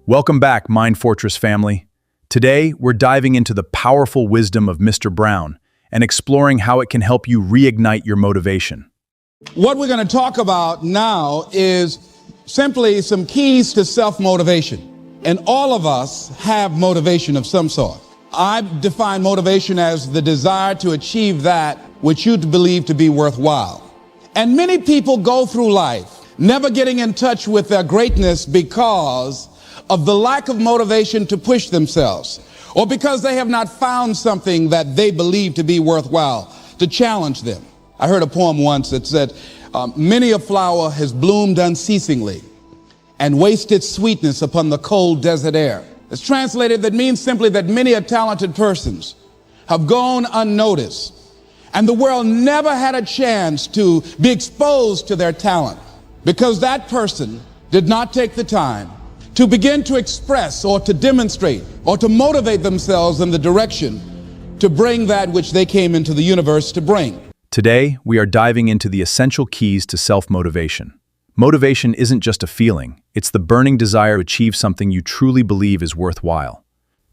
Welcome back, MindFortress family. Today, we're diving into the powerful wisdom of Mr. Brown and exploring how it can help you reignite your motivation. What we're going to talk about now is simply some keys to self-motivation. And all of us have motivation of some sort. I define motivation as the desire to achieve that which you believe to be worthwhile. And many people go through life never getting in touch with their greatness because of the lack of motivation to push themselves, or because they have not found something that they believe to be worthwhile to challenge them. I heard a poem once that said, many a flower has bloomed unceasingly and wasted sweetness upon the cold desert air. It's translated, that means simply that many a talented persons have gone unnoticed, and the world never had a chance to be exposed to their talent because that person did not take the time to begin to express or to demonstrate or to motivate themselves in the direction to bring that which they came into the universe to bring. Today, we are diving into the essential keys to self-motivation. Motivation isn't just a feeling, it's the burning desire to achieve something you truly believe is worthwhile.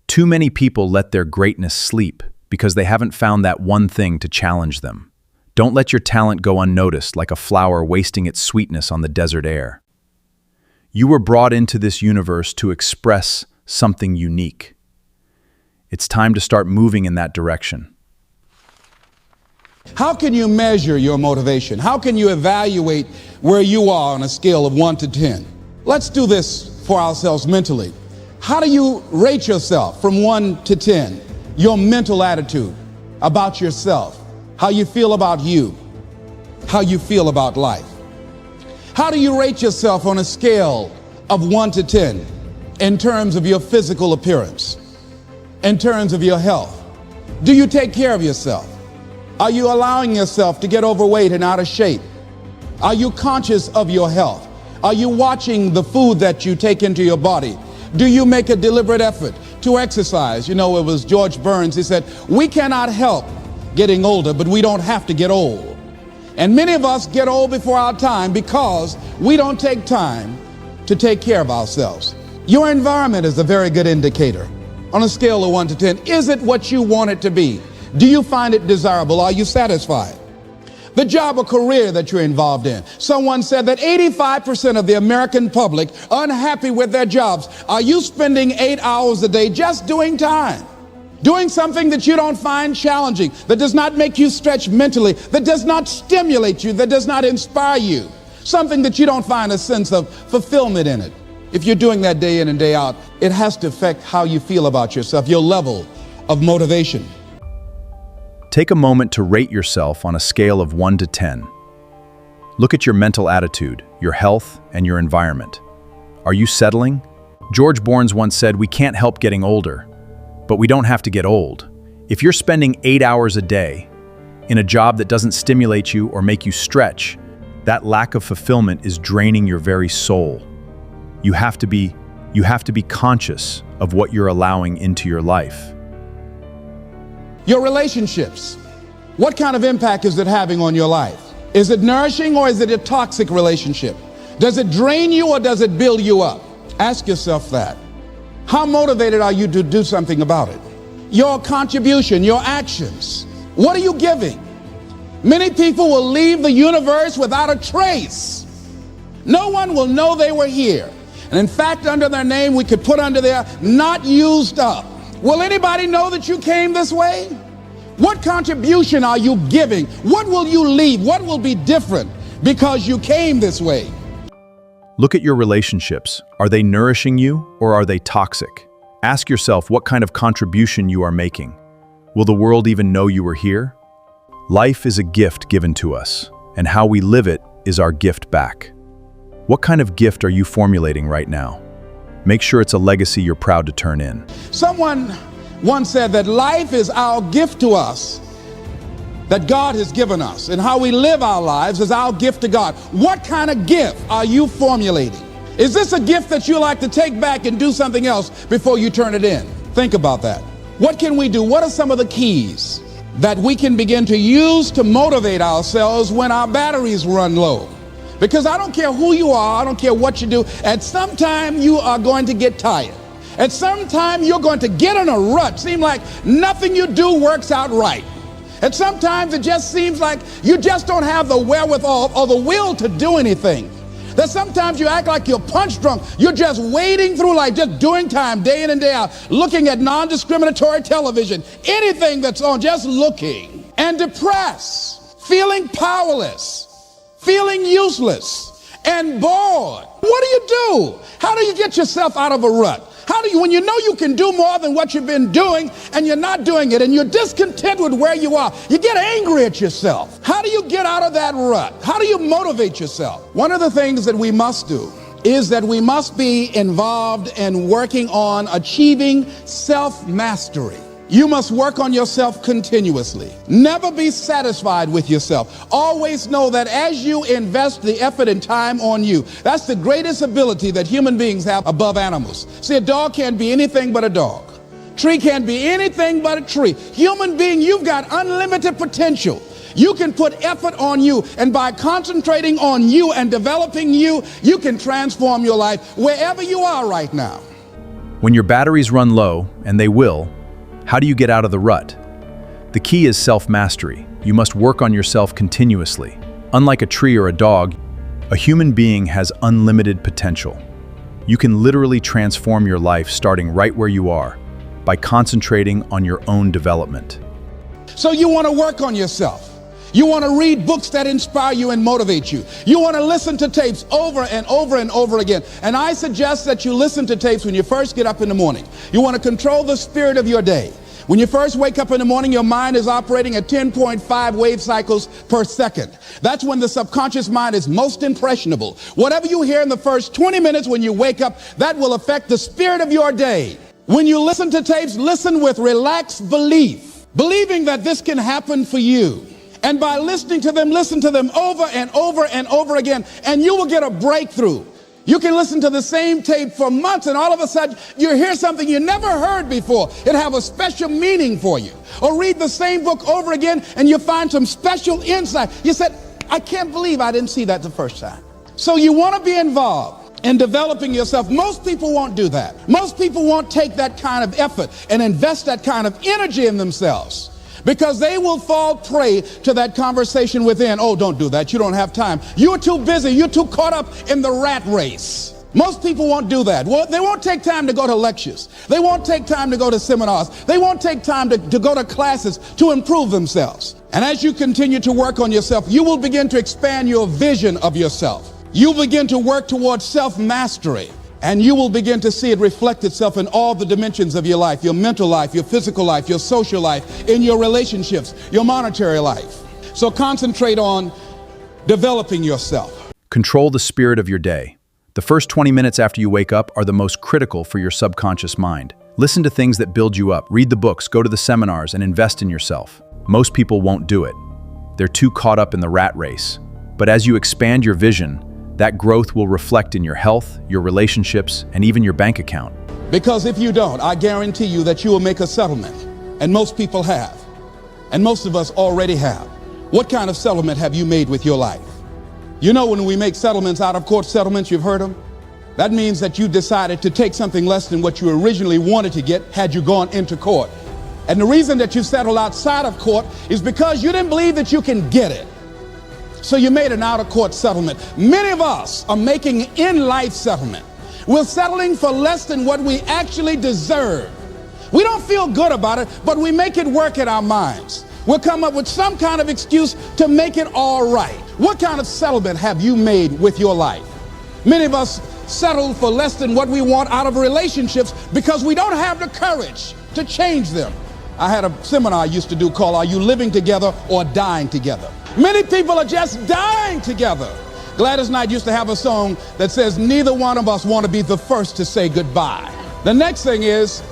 Too many people let their greatness sleep because they haven't found that one thing to challenge them. Don't let your talent go unnoticed like a flower wasting its sweetness on the desert air. You were brought into this universe to express something unique. It's time to start moving in that direction. How can you measure your motivation? How can you evaluate where you are on a scale of 1 to 10? Let's do this for ourselves mentally. How do you rate yourself from 1 to 10? Your mental attitude about yourself, how you feel about you, how you feel about life. How do you rate yourself on a scale of 1 to 10 in terms of your physical appearance, in terms of your health? Do you take care of yourself? Are you allowing yourself to get overweight and out of shape? Are you conscious of your health? Are you watching the food that you take into your body? Do you make a deliberate effort to exercise? You know, it was George Burns, he said, we cannot help getting older, but we don't have to get old. And many of us get old before our time because we don't take time to take care of ourselves. Your environment is a very good indicator. On a scale of 1 to 10, is it what you want it to be? Do you find it desirable? Are you satisfied? The job or career that you're involved in. Someone said that 85% of the American public are unhappy with their jobs. Are you spending 8 hours a day just doing time? Doing something that you don't find challenging, that does not make you stretch mentally, that does not stimulate you, that does not inspire you. Something that you don't find a sense of fulfillment in it. If you're doing that day in and day out, it has to affect how you feel about yourself, your level of motivation. Take a moment to rate yourself on a scale of 1 to 10. Look at your mental attitude, your health, and your environment. Are you settling? George Burns once said, we can't help getting older, but we don't have to get old. If you're spending 8 hours a day in a job that doesn't stimulate you or make you stretch, that lack of fulfillment is draining your very soul. You have to be conscious of what you're allowing into your life. Your relationships. What kind of impact is it having on your life? Is it nourishing or is it a toxic relationship? Does it drain you or does it build you up? Ask yourself that. How motivated are you to do something about it? Your contribution, your actions. What are you giving? Many people will leave the universe without a trace. No one will know they were here. And in fact, under their name, we could put under there, not used up. Will anybody know that you came this way? What contribution are you giving? What will you leave? What will be different because you came this way? Look at your relationships. Are they nourishing you or are they toxic? Ask yourself what kind of contribution you are making. Will the world even know you were here? Life is a gift given to us, and how we live it is our gift back. What kind of gift are you formulating right now? Make sure it's a legacy you're proud to turn in. Someone once said that life is our gift to us that God has given us, and how we live our lives is our gift to God. What kind of gift are you formulating? Is this a gift that you like to take back and do something else before you turn it in? Think about that. What can we do? What are some of the keys that we can begin to use to motivate ourselves when our batteries run low? Because I don't care who you are, I don't care what you do, at some time you are going to get tired. At some time you're going to get in a rut. Seem like nothing you do works out right. And sometimes it just seems like you just don't have the wherewithal or the will to do anything. That sometimes you act like you're punch drunk. You're just wading through life, just doing time day in and day out, looking at non-discriminatory television, anything that's on, just looking. And depressed, feeling powerless, feeling useless, and bored. What do you do? How do you get yourself out of a rut? How do you, when you know you can do more than what you've been doing and you're not doing it and you're discontent with where you are, you get angry at yourself. How do you get out of that rut? How do you motivate yourself? One of the things that we must do is that we must be involved in working on achieving self-mastery. You must work on yourself continuously. Never be satisfied with yourself. Always know that as you invest the effort and time on you, that's the greatest ability that human beings have above animals. See, a dog can't be anything but a dog. Tree can't be anything but a tree. Human being, you've got unlimited potential. You can put effort on you, and by concentrating on you and developing you, you can transform your life wherever you are right now. When your batteries run low, and they will, how do you get out of the rut? The key is self-mastery. You must work on yourself continuously. Unlike a tree or a dog, a human being has unlimited potential. You can literally transform your life starting right where you are by concentrating on your own development. So you want to work on yourself. You want to read books that inspire you and motivate you. You want to listen to tapes over and over and over again. And I suggest that you listen to tapes when you first get up in the morning. You want to control the spirit of your day. When you first wake up in the morning, your mind is operating at 10.5 wave cycles per second. That's when the subconscious mind is most impressionable. Whatever you hear in the first 20 minutes when you wake up, that will affect the spirit of your day. When you listen to tapes, listen with relaxed belief, believing that this can happen for you. And by listening to them, listen to them over and over and over again, and you will get a breakthrough. You can listen to the same tape for months, and all of a sudden, you hear something you never heard before. It have a special meaning for you. Or read the same book over again, and you find some special insight. You said, I can't believe I didn't see that the first time. So you want to be involved in developing yourself. Most people won't do that. Most people won't take that kind of effort and invest that kind of energy in themselves, because they will fall prey to that conversation within. Oh, don't do that. You don't have time. You're too busy. You're too caught up in the rat race. Most people won't do that. Well, they won't take time to go to lectures. They won't take time to go to seminars. They won't take time to go to classes to improve themselves. And as you continue to work on yourself, you will begin to expand your vision of yourself. You'll begin to work towards self-mastery. And you will begin to see it reflect itself in all the dimensions of your life, your mental life, your physical life, your social life, in your relationships, your monetary life. So concentrate on developing yourself. Control the spirit of your day. The first 20 minutes after you wake up are the most critical for your subconscious mind. Listen to things that build you up, read the books, go to the seminars, and invest in yourself. Most people won't do it. They're too caught up in the rat race. But as you expand your vision, that growth will reflect in your health, your relationships, and even your bank account. Because if you don't, I guarantee you that you will make a settlement. And most people have. And most of us already have. What kind of settlement have you made with your life? You know, when we make settlements, out of court settlements, you've heard them? That means that you decided to take something less than what you originally wanted to get had you gone into court. And the reason that you settled outside of court is because you didn't believe that you can get it. So you made an out-of-court settlement. Many of us are making in-life settlement. We're settling for less than what we actually deserve. We don't feel good about it, but we make it work in our minds. We'll come up with some kind of excuse to make it all right. What kind of settlement have you made with your life? Many of us settle for less than what we want out of relationships because we don't have the courage to change them. I had a seminar I used to do called Are You Living Together or Dying Together? Many people are just dying together. Gladys Knight used to have a song that says, neither one of us want to be the first to say goodbye. The next thing is,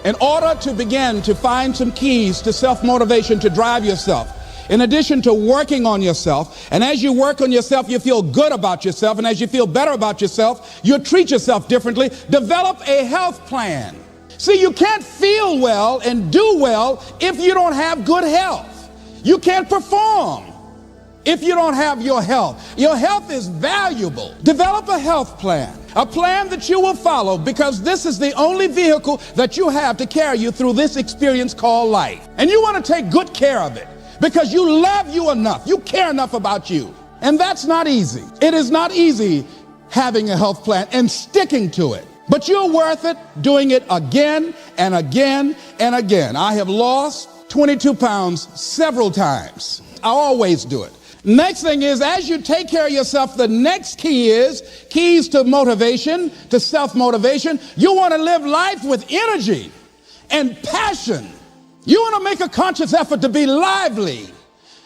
in order to begin to find some keys to self-motivation to drive yourself, in addition to working on yourself, and as you work on yourself, you feel good about yourself, and as you feel better about yourself, you treat yourself differently. Develop a health plan. See, you can't feel well and do well if you don't have good health. You can't perform if you don't have your health. Your health is valuable. Develop a health plan, a plan that you will follow, because this is the only vehicle that you have to carry you through this experience called life. And you want to take good care of it because you love you enough. You care enough about you. And that's not easy. It is not easy having a health plan and sticking to it. But you're worth it doing it again and again and again. I have lost 22 pounds several times. I always do it. Next thing is, as you take care of yourself, the next key is keys to motivation, to self-motivation. You want to live life with energy and passion. You want to make a conscious effort to be lively.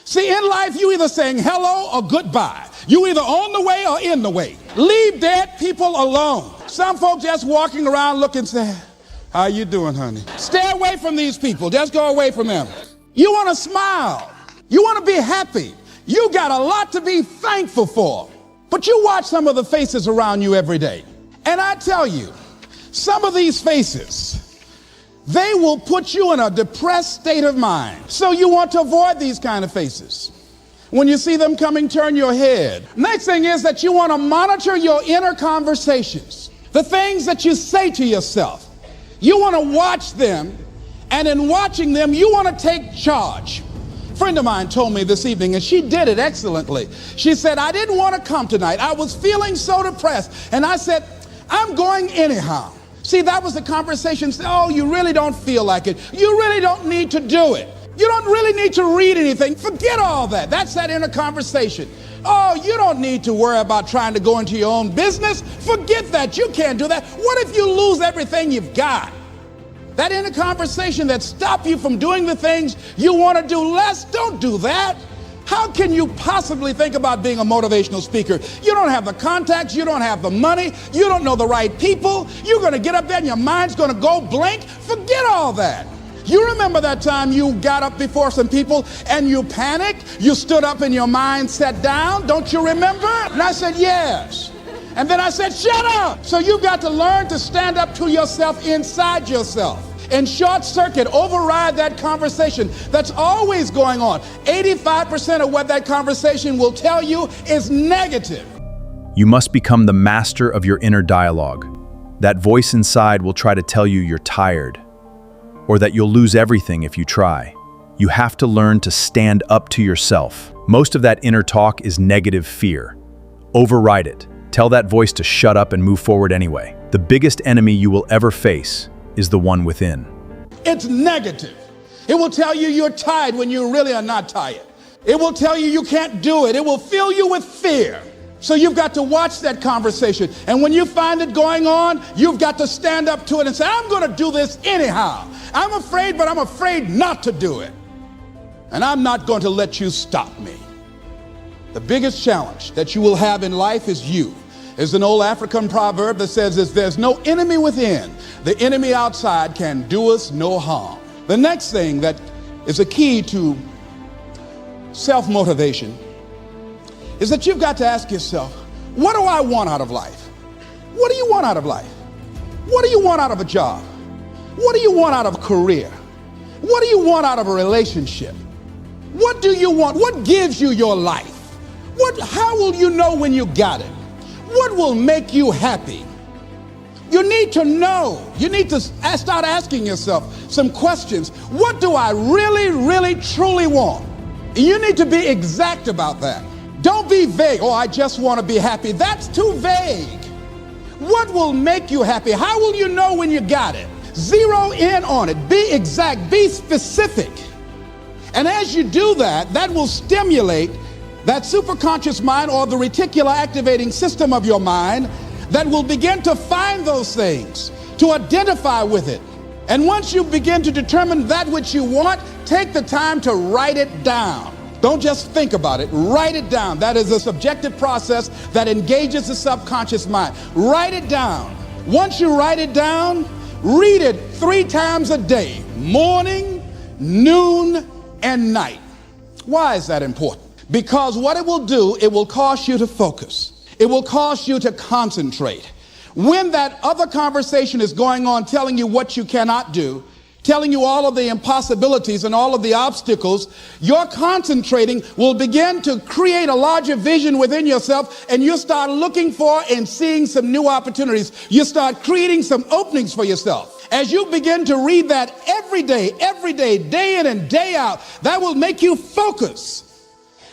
See, in life, you either saying hello or goodbye. You either on the way or in the way. Leave dead people alone. Some folks just walking around looking sad. How you doing, honey? Stay away from these people. Just go away from them. You want to smile. You want to be happy. You got a lot to be thankful for. But you watch some of the faces around you every day. And I tell you, some of these faces, they will put you in a depressed state of mind. So you want to avoid these kind of faces. When you see them coming, turn your head. Next thing is that you want to monitor your inner conversations. The things that you say to yourself. You want to watch them, and in watching them, you want to take charge. A friend of mine told me this evening, and she did it excellently. She said, I didn't want to come tonight. I was feeling so depressed. And I said, I'm going anyhow. See, that was the conversation. Oh, you really don't feel like it. You really don't need to do it. You don't really need to read anything. Forget all that. That's that inner conversation. Oh, you don't need to worry about trying to go into your own business. Forget that. You can't do that. What if you lose everything you've got? That inner conversation that stops you from doing the things you want to do less, don't do that. How can you possibly think about being a motivational speaker? You don't have the contacts, you don't have the money, you don't know the right people. You're going to get up there and your mind's going to go blank. Forget all that. You remember that time you got up before some people and you panicked? You stood up and your mind sat down. Don't you remember? And I said, yes. And then I said, shut up. So you've got to learn to stand up to yourself inside yourself and short circuit, override that conversation that's always going on. 85% of what that conversation will tell you is negative. You must become the master of your inner dialogue. That voice inside will try to tell you you're tired, or that you'll lose everything if you try. You have to learn to stand up to yourself. Most of that inner talk is negative fear. Override it. Tell that voice to shut up and move forward anyway. The biggest enemy you will ever face is the one within. It's negative. It will tell you you're tired when you really are not tired. It will tell you you can't do it. It will fill you with fear. So you've got to watch that conversation. And when you find it going on, you've got to stand up to it and say, I'm going to do this anyhow. I'm afraid, but I'm afraid not to do it. And I'm not going to let you stop me. The biggest challenge that you will have in life is you. There's an old African proverb that says, there's no enemy within. The enemy outside can do us no harm. The next thing that is a key to self-motivation is that you've got to ask yourself, what do I want out of life? What do you want out of life? What do you want out of a job? What do you want out of a career? What do you want out of a relationship? What do you want? What gives you your life? How will you know when you got it? What will make you happy? You need to know. You need to start asking yourself some questions. What do I really, really, truly want? You need to be exact about that. Don't be vague. Oh, I just want to be happy. That's too vague. What will make you happy? How will you know when you got it? Zero in on it. Be exact. Be specific. And as you do that, that will stimulate that superconscious mind, or the reticular activating system of your mind, that will begin to find those things, to identify with it. And once you begin to determine that which you want, take the time to write it down. Don't just think about it. Write it down. That is a subjective process that engages the subconscious mind. Write it down. Once you write it down, read it 3 times a day, morning, noon, and night. Why is that important? Because what it will do, it will cause you to focus. It will cause you to concentrate. When that other conversation is going on telling you what you cannot do, telling you all of the impossibilities and all of the obstacles, your concentrating will begin to create a larger vision within yourself, and you'll start looking for and seeing some new opportunities. You start creating some openings for yourself. As you begin to read that every day, day in and day out, that will make you focus.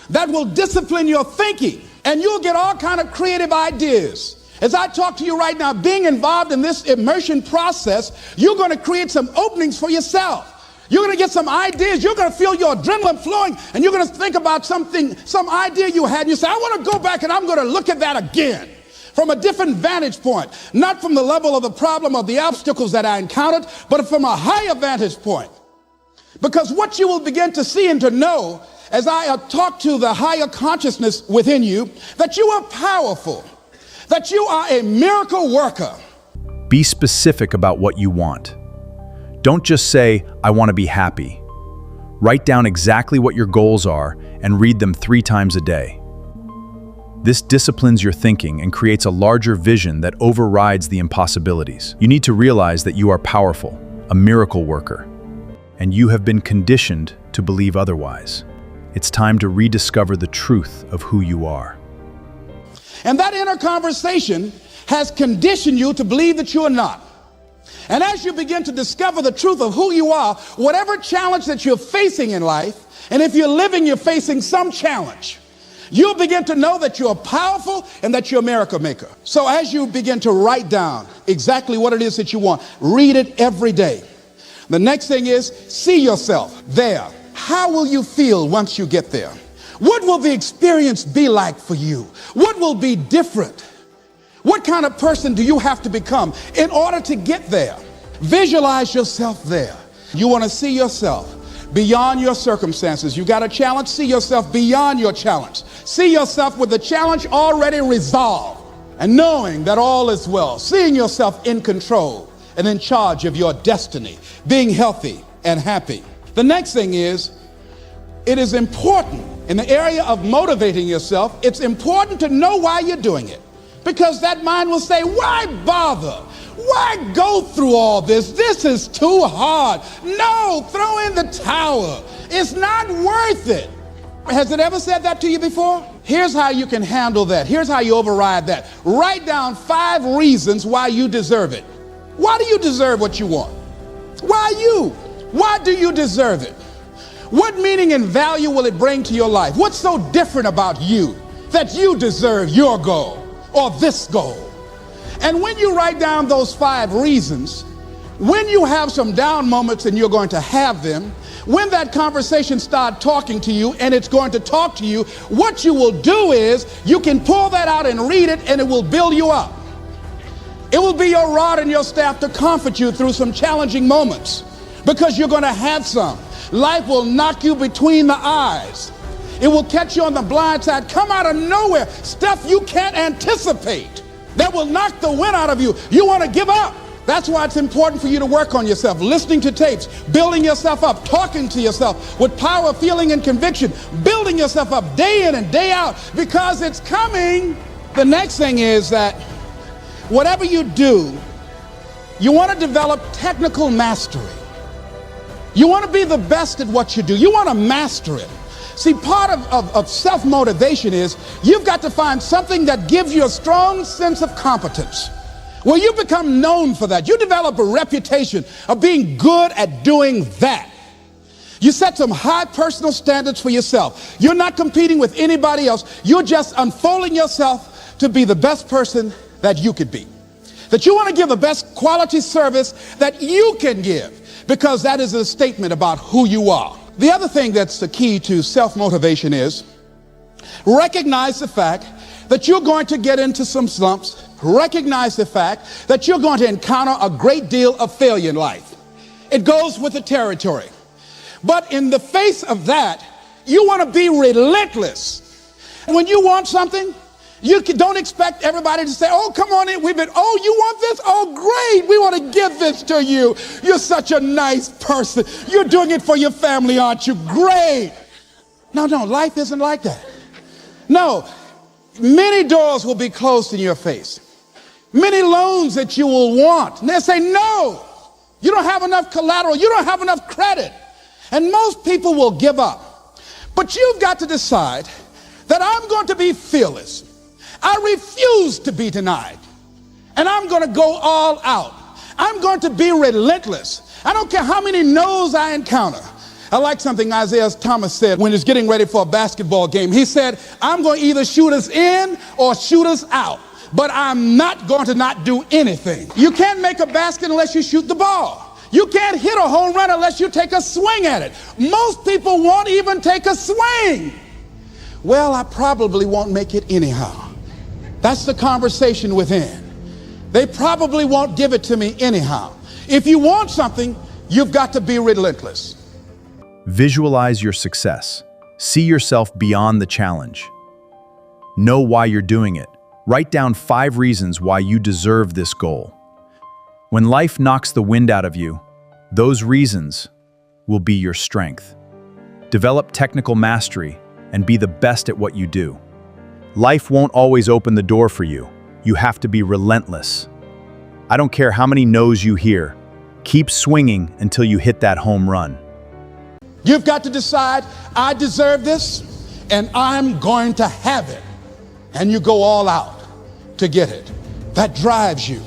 That will discipline your thinking, and you'll get all kind of creative ideas. As I talk to you right now, being involved in this immersion process, you're going to create some openings for yourself. You're going to get some ideas. You're going to feel your adrenaline flowing, and you're going to think about something, some idea you had, and you say, I want to go back and I'm going to look at that again from a different vantage point, not from the level of the problem or the obstacles that I encountered, but from a higher vantage point. Because what you will begin to see and to know as I talk to the higher consciousness within you, that you are powerful, that you are a miracle worker. Be specific about what you want. Don't just say, I want to be happy. Write down exactly what your goals are and read them 3 times a day. This disciplines your thinking and creates a larger vision that overrides the impossibilities. You need to realize that you are powerful, a miracle worker, and you have been conditioned to believe otherwise. It's time to rediscover the truth of who you are. And that inner conversation has conditioned you to believe that you are not. And as you begin to discover the truth of who you are, whatever challenge that you're facing in life, and if you're living, you're facing some challenge, you'll begin to know that you're powerful and that you're a miracle maker. So as you begin to write down exactly what it is that you want, read it every day. The next thing is, see yourself there. How will you feel once you get there? What will the experience be like for you? What will be different? What kind of person do you have to become in order to get there? Visualize yourself there. You want to see yourself beyond your circumstances. You got a challenge, see yourself beyond your challenge. See yourself with the challenge already resolved and knowing that all is well. Seeing yourself in control and in charge of your destiny, being healthy and happy. The next thing is, it is important in the area of motivating yourself, it's important to know why you're doing it. Because that mind will say, why bother? Why go through all this? This is too hard. No, throw in the towel. It's not worth it. Has it ever said that to you before? Here's how you can handle that. Here's how you override that. Write down 5 reasons why you deserve it. Why do you deserve what you want? Why you? Why do you deserve it? What meaning and value will it bring to your life? What's so different about you that you deserve your goal or this goal? And when you write down those 5 reasons, when you have some down moments, and you're going to have them, when that conversation starts talking to you and it's going to talk to you, what you will do is you can pull that out and read it, and it will build you up. It will be your rod and your staff to comfort you through some challenging moments, because you're going to have some. Life will knock you between the eyes. It will catch you on the blind side, come out of nowhere, stuff you can't anticipate that will knock the wind out of you. You want to give up. That's why it's important for you to work on yourself, listening to tapes, building yourself up, talking to yourself with power, feeling, and conviction, building yourself up day in and day out, because it's coming. The next thing is that whatever you do, you want to develop technical mastery. You want to be the best at what you do. You want to master it. See, part of self-motivation is you've got to find something that gives you a strong sense of competence. Well, you become known for that. You develop a reputation of being good at doing that. You set some high personal standards for yourself. You're not competing with anybody else. You're just unfolding yourself to be the best person that you could be. That you want to give the best quality service that you can give, because that is a statement about who you are. The other thing that's the key to self-motivation is recognize the fact that you're going to get into some slumps. Recognize the fact that you're going to encounter a great deal of failure in life. It goes with the territory. But in the face of that, you want to be relentless. When you want something, you don't expect everybody to say, oh, come on in. Oh, you want this? Oh, great. We want to give this to you. You're such a nice person. You're doing it for your family, aren't you? Great. No, life isn't like that. No, many doors will be closed in your face. Many loans that you will want. And they'll say, no, You don't have enough collateral. You don't have enough credit. And most people will give up. But you've got to decide that I'm going to be fearless. I refuse to be denied. And I'm going to go all out. I'm going to be relentless. I don't care how many no's I encounter. I like something Isaiah Thomas said when he's getting ready for a basketball game. He said, I'm going to either shoot us in or shoot us out, but I'm not going to not do anything. You can't make a basket unless you shoot the ball. You can't hit a home run unless you take a swing at it. Most people won't even take a swing. Well, I probably won't make it anyhow. That's the conversation within. They probably won't give it to me anyhow. If you want something, you've got to be relentless. Visualize your success. See yourself beyond the challenge. Know why you're doing it. Write down 5 reasons why you deserve this goal. When life knocks the wind out of you, those reasons will be your strength. Develop technical mastery and be the best at what you do. Life won't always open the door for you. You have to be relentless. I don't care how many no's you hear. Keep swinging until you hit that home run. You've got to decide, I deserve this, and I'm going to have it. And you go all out to get it. That drives you.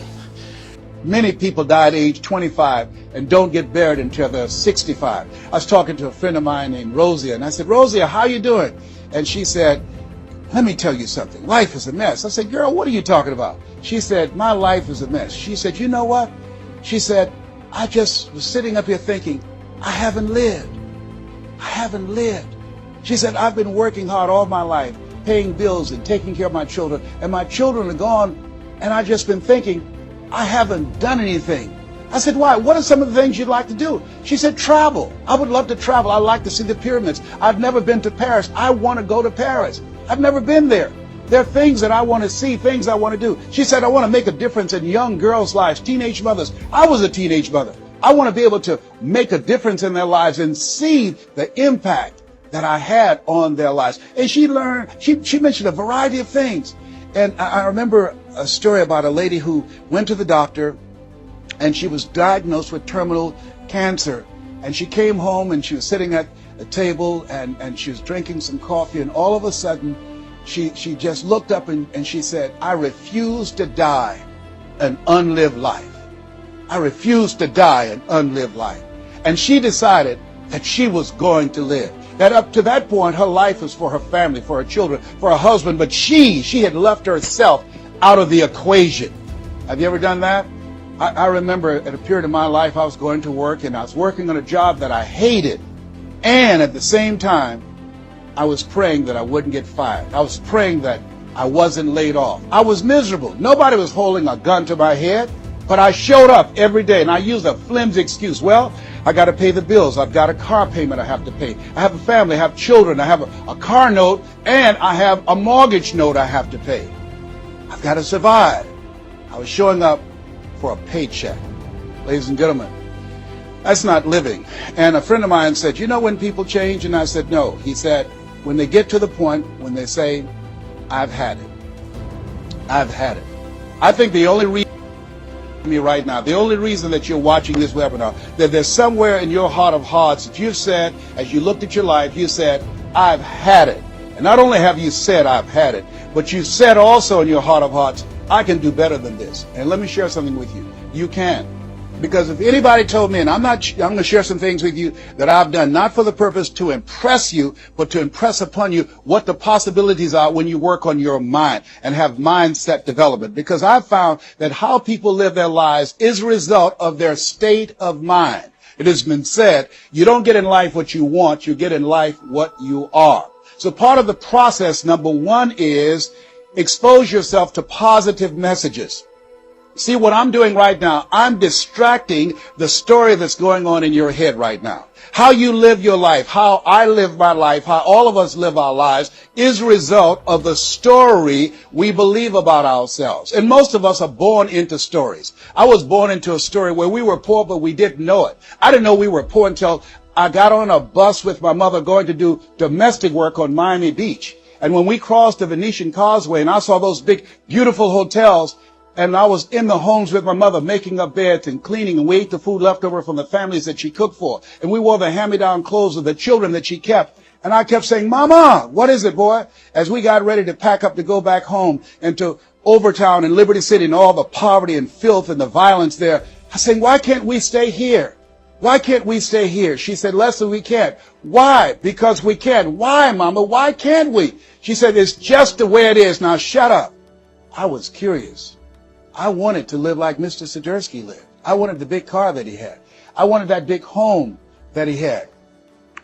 Many people die at age 25 and don't get buried until they're 65. I was talking to a friend of mine named Rosia, and I said, Rosia, how you doing? And she said, let me tell you something. Life is a mess. I said, girl, what are you talking about? She said, my life is a mess. She said, you know what? She said, I just was sitting up here thinking, I haven't lived. I haven't lived. She said, I've been working hard all my life, paying bills and taking care of my children, and my children are gone, and I've just been thinking, I haven't done anything. I said, why? What are some of the things you'd like to do? She said, travel. I would love to travel. I'd like to see the pyramids. I've never been to Paris. I want to go to Paris. I've never been there. There are things that I want to see, things I want to do. She said, I want to make a difference in young girls' lives, teenage mothers. I was a teenage mother. I want to be able to make a difference in their lives and see the impact that I had on their lives. And she mentioned a variety of things. And I remember a story about a lady who went to the doctor and she was diagnosed with terminal cancer. And she came home and she was sitting at a table and she was drinking some coffee, and all of a sudden she just looked up and she said, I refuse to die an unlived life. I refuse to die an unlived life. And she decided that she was going to live. That up to that point, her life was for her family, for her children, for her husband, but she had left herself out of the equation. Have you ever done that? I remember at a period of my life, I was going to work and I was working on a job that I hated. And at the same time, I was praying that I wouldn't get fired. I was praying that I wasn't laid off. I was miserable. Nobody was holding a gun to my head, but I showed up every day and I used a flimsy excuse. Well, I got to pay the bills. I've got a car payment I have to pay. I have a family, I have children, I have a car note, and I have a mortgage note I have to pay. I've got to survive. I was showing up for a paycheck. Ladies and gentlemen, that's not living. And a friend of mine said, you know when people change? And I said, no. He said, when they get to the point when they say, I've had it. I've had it. I think the only reason me right now, the only reason that you're watching this webinar, that there's somewhere in your heart of hearts that you've said, as you looked at your life, you said, I've had it. And not only have you said, I've had it, but you said also in your heart of hearts, I can do better than this. And let me share something with you. You can. Because if anybody told me, and I'm going to share some things with you that I've done, not for the purpose to impress you, but to impress upon you what the possibilities are when you work on your mind and have mindset development. Because I've found that how people live their lives is a result of their state of mind. It has been said, you don't get in life what you want, you get in life what you are. So part of the process, number one, is expose yourself to positive messages. See what I'm doing right now? I'm distracting the story that's going on in your head right now. How you live your life, how I live my life, how all of us live our lives is a result of the story we believe about ourselves. And most of us are born into stories. I was born into a story where we were poor, but we didn't know it. I didn't know we were poor until I got on a bus with my mother going to do domestic work on Miami Beach. And when we crossed the Venetian Causeway and I saw those big, beautiful hotels, And I was in the homes with my mother, making up beds and cleaning, and we ate the food left over from the families that she cooked for. And we wore the hand-me-down clothes of the children that she kept. And I kept saying, Mama, what is it, boy? As we got ready to pack up to go back home and to Overtown and Liberty City and all the poverty and filth and the violence there, I said, why can't we stay here? Why can't we stay here? She said, Leslie, we can't. Why? Because we can. Why, Mama? Why can't we? She said, it's just the way it is. Now shut up. I was curious. I wanted to live like Mr. Sidursky lived. I wanted the big car that he had. I wanted that big home that he had.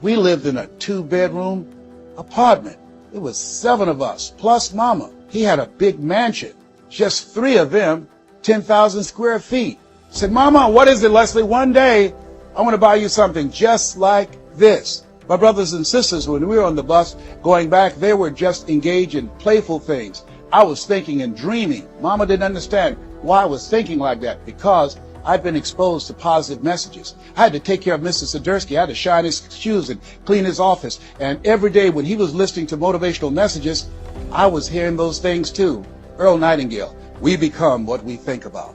We lived in a 2-bedroom apartment. It was 7 of us, plus Mama. He had a big mansion, just 3 of them, 10,000 square feet. I said, Mama, what is it, Leslie? One day, I want to buy you something just like this. My brothers and sisters, when we were on the bus going back, they were just engaged in playful things. I was thinking and dreaming. Mama didn't understand why I was thinking like that, because I'd been exposed to positive messages. I had to take care of Mr. Sidursky. I had to shine his shoes and clean his office. And every day when he was listening to motivational messages, I was hearing those things too. Earl Nightingale, we become what we think about.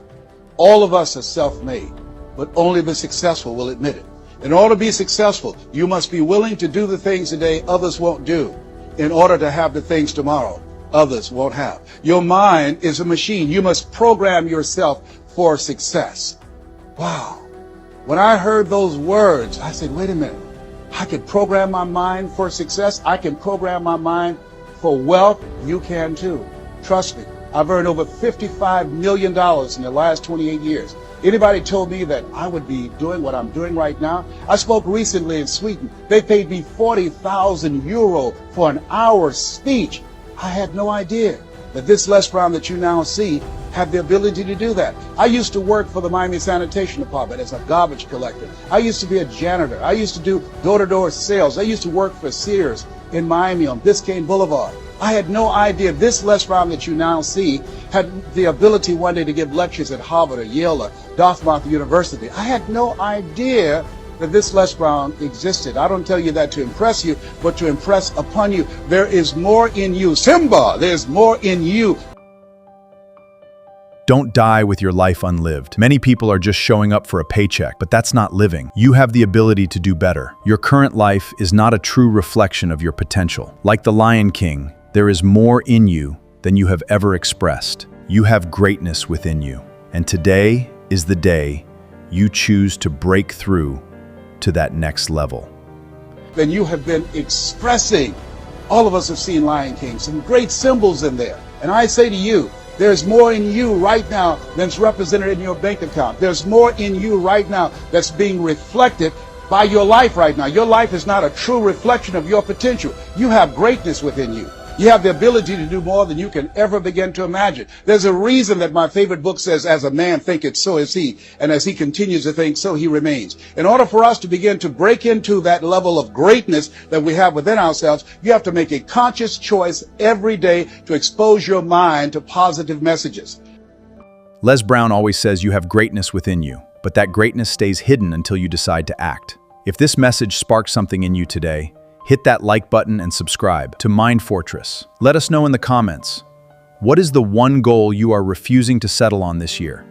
All of us are self-made, but only the successful will admit it. In order to be successful, you must be willing to do the things today others won't do in order to have the things tomorrow others won't have. Your mind is a machine. You must program yourself for success. Wow. When I heard those words, I said, wait a minute. I can program my mind for success. I can program my mind for wealth. You can too. Trust me. I've earned over $55 million in the last 28 years. Anybody told me that I would be doing what I'm doing right now? I spoke recently in Sweden. They paid me 40,000 euro for an hour speech. I had no idea that this Les Brown that you now see had the ability to do that. I used to work for the Miami Sanitation Department as a garbage collector. I used to be a janitor. I used to do door-to-door sales. I used to work for Sears in Miami on Biscayne Boulevard. I had no idea this Les Brown that you now see had the ability one day to give lectures at Harvard or Yale or Dartmouth University. I had no idea that this Les Brown existed. I don't tell you that to impress you, but to impress upon you. There is more in you. Simba, there's more in you. Don't die with your life unlived. Many people are just showing up for a paycheck, but that's not living. You have the ability to do better. Your current life is not a true reflection of your potential. Like the Lion King, there is more in you than you have ever expressed. You have greatness within you. And today is the day you choose to break through to that next level. Then you have been expressing. All of us have seen Lion King, some great symbols in there. And I say to you, there's more in you right now than's represented in your bank account. There's more in you right now that's being reflected by your life right now. Your life is not a true reflection of your potential. You have greatness within you. You have the ability to do more than you can ever begin to imagine. There's a reason that my favorite book says, as a man thinketh, so is he. And as he continues to think, so he remains. In order for us to begin to break into that level of greatness that we have within ourselves, you have to make a conscious choice every day to expose your mind to positive messages. Les Brown always says you have greatness within you, but that greatness stays hidden until you decide to act. If this message sparks something in you today, hit that like button and subscribe to MindFortress. Let us know in the comments, what is the one goal you are refusing to settle on this year?